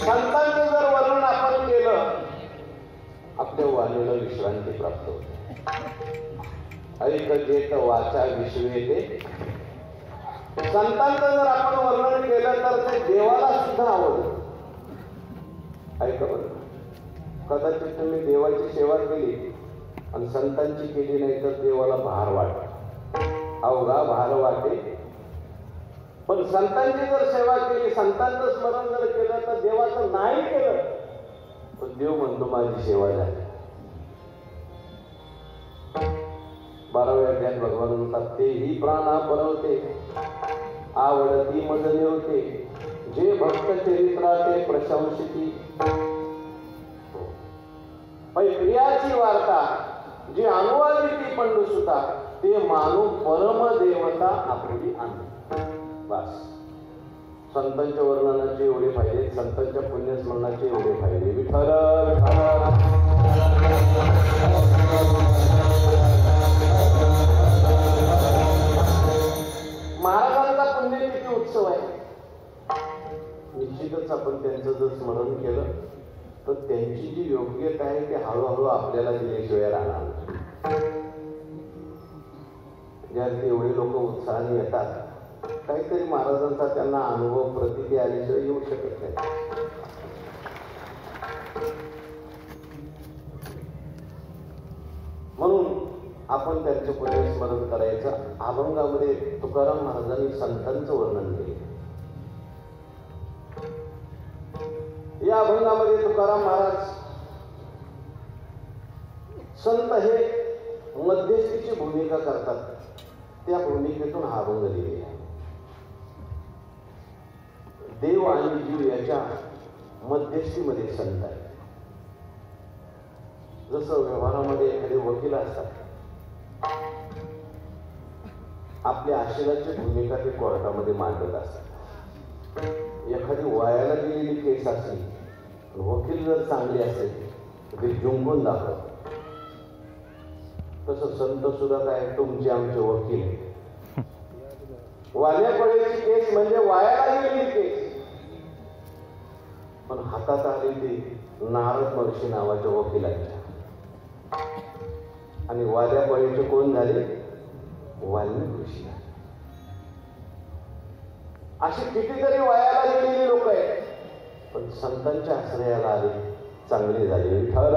संतांचं जर वर्णन आपण केलं आपल्या वाणीला विश्रांती प्राप्त होते. ऐक जेत वाचा विश्वेते. संतांचं जर आपण वर्णन केलं तर ते देवाला सुद्धा आवडतं. ऐका बरं, कदाचित तुम्ही देवाची सेवा केली आणि संतांची केली नाही तर देवाला भार वाटे, अवघा भार वाटे. पण संतांची जर सेवा केली, संतांचं स्मरण जर केलं तर देवाचं नाही केलं तर देव म्हणतो माझी सेवा झाली. 12व्या अध्यायात भगवान म्हणतात तेही प्राणा परवते आवडती मजले होते जे भक्त चरित्राते प्रशंसिती. प्रियाची वार्ता जी अनुवादी ती पंडुसुता ते मानू परम देवता आपली आणली. बस संतांच्या वर्णनाचे एवढे फायदे, संतांच्या पुण्यस्मरणाचे एवढे फायदे. विठ्ठल महाराजांचा पुण्यतिथी उत्सव आहे. निश्चितच आपण त्यांचं जर स्मरण केलं तर त्यांची जी योग्यता आहे ते हळूहळू आपल्याला दिल्याशिवाय राहणार. ज्यावेळी एवढे लोक उत्साहाने येतात काहीतरी महाराजांचा त्यांना अनुभव प्रतिती आल्याशिवाय येऊ शकत नाही. म्हणून आपण त्यांचं पुण्यस्मरण करायचं. अभंगामध्ये तुकाराम महाराजांनी संतांचं वर्णन केले. या अभंगामध्ये तुकाराम महाराज संत हे मध्यस्थीची भूमिका करतात. त्या भूमिकेतून हा अभंग लिहिलेला आहे. देव आणि जीव याच्या मध्यस्थीमध्ये संत आहे. जसं व्यवहारामध्ये एखादे वकील असतात, आपल्या आशीर्वादाची भूमिका ते कोर्टामध्ये मांडत असतात. एखादी वायाला गेलेली केस असली, वकील जर चांगली असेल तर ते जिंकून दाखवत. तसं संत सुद्धा काय तुमचे आमचे वकील. वाल्यापडेची केस म्हणजे वायाला गेलेली केस, पण हातात आली ती नारद महर्षी नावाच्या वकिलांच्या. आणि वाल्यापडेचे कोण झाले? वाल्मिक ऋषी. अशी कितीतरी वायाला गेलेली लोक आहेत, पण संतांच्या आश्रयाला आले, चांगली झाली. विठ्ठल